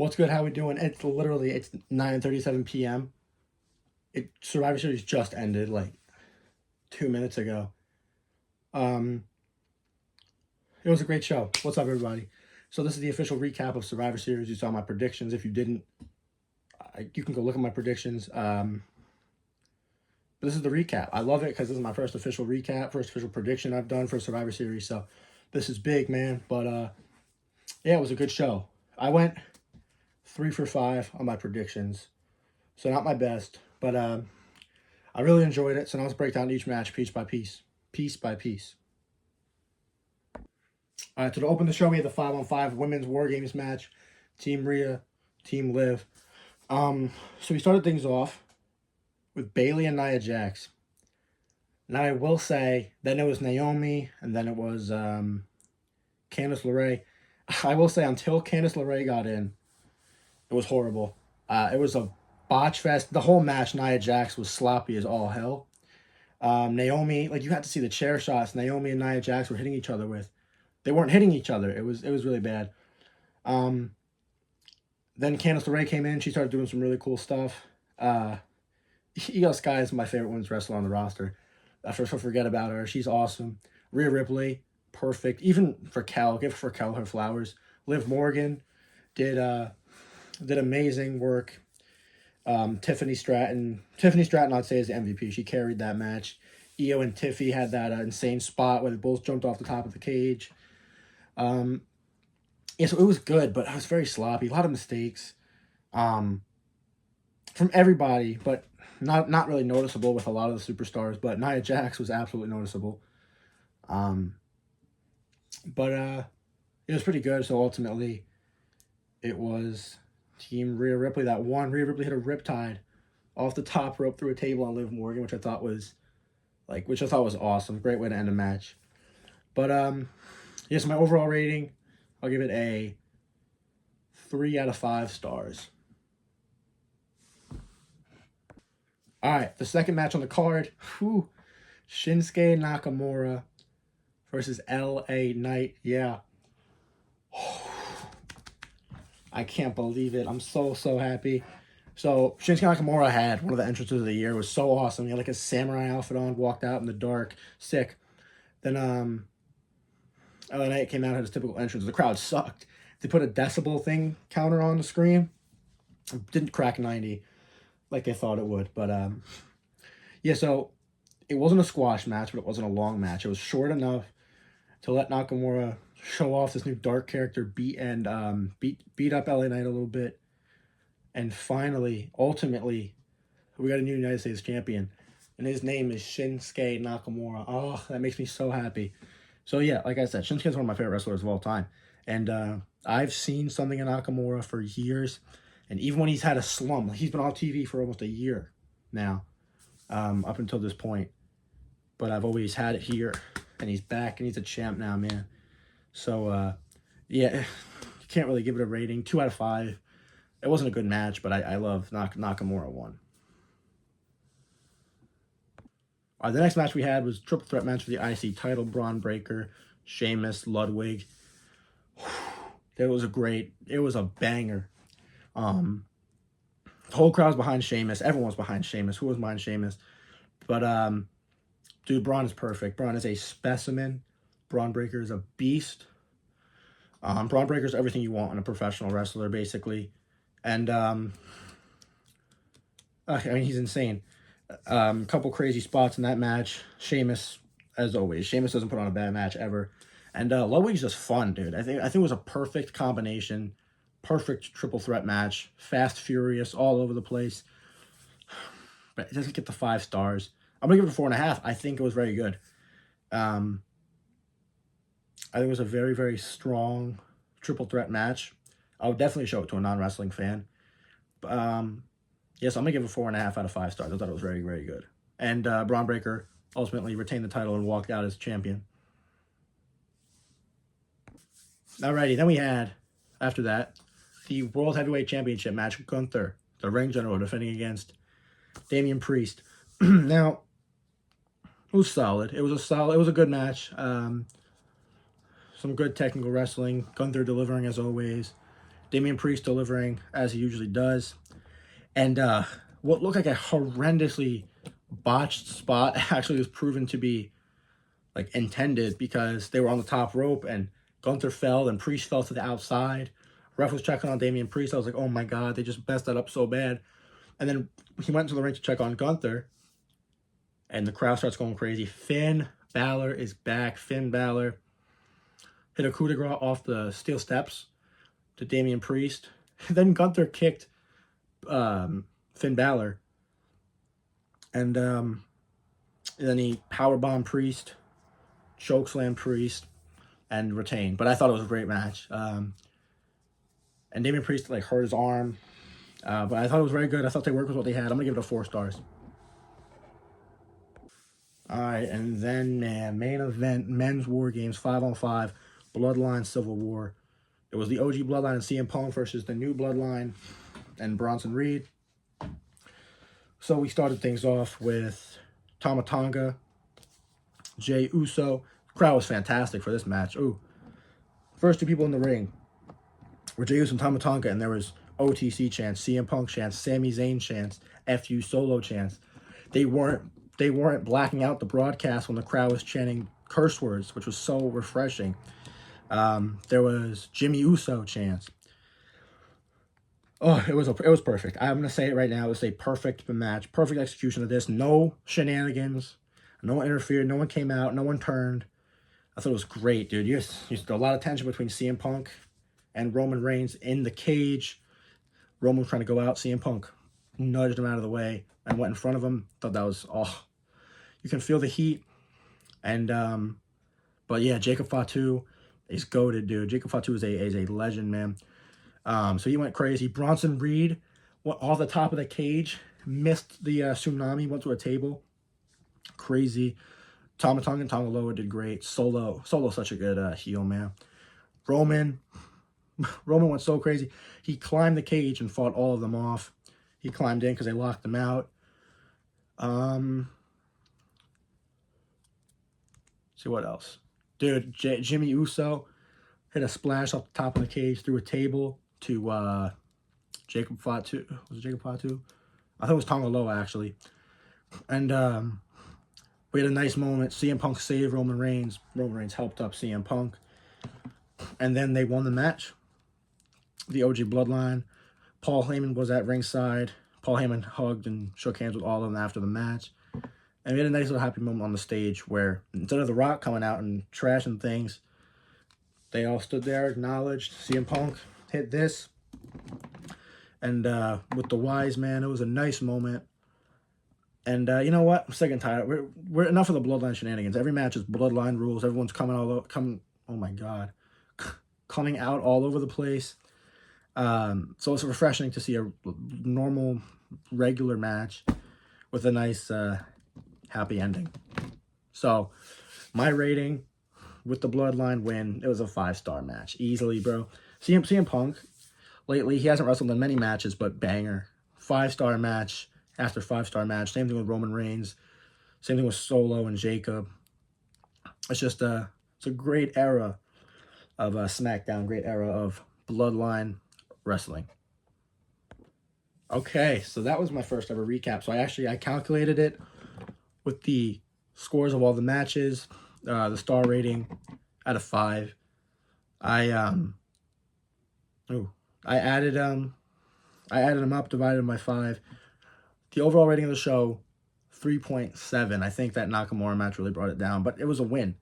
What's good? How we doing? It's 9:37 p.m. Survivor Series just ended like 2 minutes ago. Um, it was a great show. What's up, everybody? So this is the official recap of Survivor Series. You saw my predictions. If you didn't, you can go look at my predictions. But this is the recap. I love it because this is my first official recap, first official prediction I've done for Survivor Series. So this is big, man. But yeah, it was a good show. I went 3 for 5 on my predictions, so not my best, but I really enjoyed it. So now let's break down each match piece by piece. Piece by piece. All right, so to open the show, we had the 5-on-5 women's Wargames match. Team Rhea, Team Liv. So we started things off with Bayley and Nia Jax. Now I will say, then it was Naomi, and then it was Candice LeRae. I will say, until Candice LeRae got in, it was horrible. It was a botch fest. The whole match, Nia Jax was sloppy as all hell. Naomi, like, you had to see the chair shots Naomi and Nia Jax were hitting each other with. They weren't hitting each other. It was really bad. Then Candice LeRae came in. She started doing some really cool stuff. Io Sky is my favorite women's wrestler on the roster. First, forget about her. She's awesome. Rhea Ripley, perfect. Even for Kel, give for Kel her flowers. Liv Morgan did amazing work. Tiffany Stratton, I'd say, is the MVP. She carried that match. Io and Tiffy had that insane spot where they both jumped off the top of the cage. Yeah, so it was good, but it was very sloppy. A lot of mistakes from everybody, but not really noticeable with a lot of the superstars. But Nia Jax was absolutely noticeable. But it was pretty good. So ultimately, it was Team Rhea Ripley that won. Rhea Ripley hit a riptide off the top rope through a table on Liv Morgan, which I thought was awesome. Great way to end a match. But yes, my overall rating, I'll give it a 3 out of 5 stars. All right, the second match on the card, Shinsuke Nakamura versus LA Knight. Yeah. I can't believe it. I'm so happy. So Shinsuke Nakamura had one of the entrances of the year. It was so awesome. He had like a samurai outfit on, walked out in the dark, sick. Then LA Knight came out, had his typical entrance. The crowd sucked. They put a decibel thing counter on the screen. It didn't crack 90 like they thought it would. But yeah, so it wasn't a squash match, but it wasn't a long match. It was short enough to let Nakamura show off this new dark character, beat up LA Knight a little bit. And finally, ultimately, we got a new United States champion. And his name is Shinsuke Nakamura. Oh, that makes me so happy. So yeah, like I said, Shinsuke is one of my favorite wrestlers of all time. And I've seen something in Nakamura for years. And even when he's had a slump, he's been on TV for almost a year now, up until this point. But I've always had it here. And he's back, and he's a champ now, man. So, yeah, you can't really give it a rating. 2 out of 5. It wasn't a good match, but I love Nakamura won. The next match we had was triple threat match for the IC title. Braun Breaker, Sheamus, Ludwig. It was a banger. The whole crowd's behind Sheamus. Everyone's behind Sheamus. Who was behind Sheamus? But, dude, Braun is perfect. Braun is a specimen. Braun Breaker is a beast. Braun Breaker is everything you want in a professional wrestler, basically. And, I mean, he's insane. Couple crazy spots in that match. Sheamus, as always. Sheamus doesn't put on a bad match ever. And Ludwig's just fun, dude. I think it was a perfect combination. Perfect triple threat match. Fast, furious, all over the place. But it doesn't get the 5 stars. I'm going to give it a 4.5. I think it was very good. I think it was a very, very strong triple threat match. I would definitely show it to a non-wrestling fan. Yes, I'm going to give it 4.5 out of 5 stars. I thought it was very, very good. And Braun Breaker ultimately retained the title and walked out as champion. Alrighty, then we had, after that, the World Heavyweight Championship match. Gunther, the ring general, defending against Damian Priest. Now, it was solid. It was a good match. Some good technical wrestling. Gunther delivering as always. Damian Priest delivering as he usually does. And what looked like a horrendously botched spot actually was proven to be like intended, because they were on the top rope and Gunther fell and Priest fell to the outside. Ref was checking on Damian Priest. I was like, oh my God, they just messed that up so bad. And then he went to the ring to check on Gunther, and the crowd starts going crazy. Finn Balor is back. Finn Balor hit a coup de grace off the steel steps to Damian Priest. Then Gunther kicked Finn Balor. And then he powerbombed Priest, chokeslam Priest, and retained. But I thought it was a great match. And Damian Priest like hurt his arm. But I thought it was very good. I thought they worked with what they had. I'm going to give it a 4 stars. All right, and then, man, main event, men's War Games, 5-on-5, Bloodline Civil War. It was the OG Bloodline and CM Punk versus the new Bloodline and Bronson Reed. So we started things off with Tama Tonga, Jey Uso. The crowd was fantastic for this match. Ooh. First 2 people in the ring were Jey Uso and Tama Tonga, and there was OTC chants, CM Punk chants, Sami Zayn chants, FU Solo chants. They weren't blacking out the broadcast when the crowd was chanting curse words, which was so refreshing. There was Jimmy Uso chants. Oh, it was perfect. I'm gonna say it right now. It was a perfect match, perfect execution of this. No shenanigans, no one interfered, no one came out, no one turned. I thought it was great, dude. You a lot of tension between CM Punk and Roman Reigns in the cage. Roman was trying to go out. CM Punk nudged him out of the way and went in front of him. Thought that was you can feel the heat. And but yeah, Jacob Fatu is goated, dude. Jacob Fatu is a legend, man. So he went crazy. Bronson Reed went off the top of the cage, missed the tsunami, went to a table. Crazy. Tama Tonga and Tonga Loa did great. Solo's such a good heel, man. Roman went so crazy. He climbed the cage and fought all of them off. He climbed in because they locked him out. See what else? Dude, Jimmy Uso hit a splash off the top of the cage through a table to Jacob Fatu. Was it Jacob Fatu? I thought it was Tonga Loa, actually. And we had a nice moment. CM Punk saved Roman Reigns. Roman Reigns helped up CM Punk. And then they won the match. The OG Bloodline. Paul Heyman was at ringside. Paul Heyman hugged and shook hands with all of them after the match. And we had a nice little happy moment on the stage where instead of The Rock coming out and trashing things, they all stood there, acknowledged. CM Punk hit this. And with the Wise Man, it was a nice moment. And you know what? I'm sick and tired. We're enough of the Bloodline shenanigans. Every match is Bloodline rules. Everyone's oh my God, coming out all over the place. So it's refreshing to see a normal, regular match with a nice, happy ending. So my rating with the Bloodline win, it was a 5-star match. Easily, bro. CM Punk, lately, he hasn't wrestled in many matches, but banger. 5-star match after 5-star match. Same thing with Roman Reigns. Same thing with Solo and Jacob. It's just it's a great era of SmackDown, great era of Bloodline wrestling. Okay, so that was my first ever recap. So I calculated it with the scores of all the matches, the star rating out of 5. I added them up, divided them by 5. The overall rating of the show, 3.7. I think that Nakamura match really brought it down, but it was a win.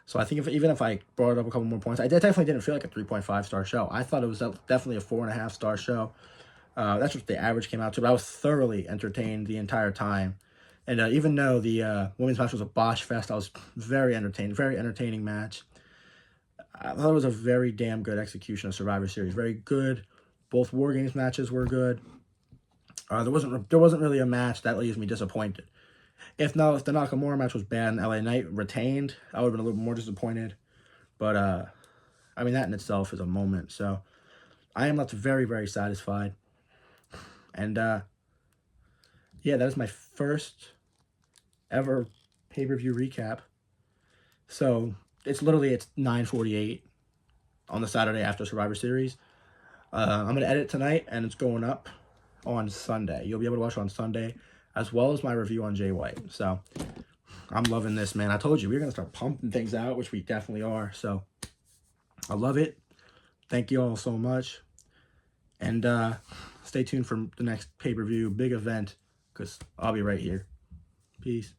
So I think even if I brought up a couple more points, I definitely didn't feel like a 3.5-star show. I thought it was definitely a 4.5-star show. That's what the average came out to, but I was thoroughly entertained the entire time. And even though the women's match was a botch fest, I was very entertained. Very entertaining match. I thought it was a very damn good execution of Survivor Series. Very good. Both War Games matches were good. There wasn't really a match that leaves me disappointed. If the Nakamura match was bad and LA Knight retained, I would have been a little more disappointed. But I mean, that in itself is a moment. So I am left very, very satisfied. And yeah, that is my first ever pay-per-view recap. So it's 9:48 on the Saturday after Survivor Series. I'm going to edit tonight, and it's going up on Sunday. You'll be able to watch it on Sunday, as well as my review on Jay White. So I'm loving this, man. I told you we were going to start pumping things out, which we definitely are. So I love it. Thank you all so much. And stay tuned for the next pay-per-view big event, because I'll be right here. Peace.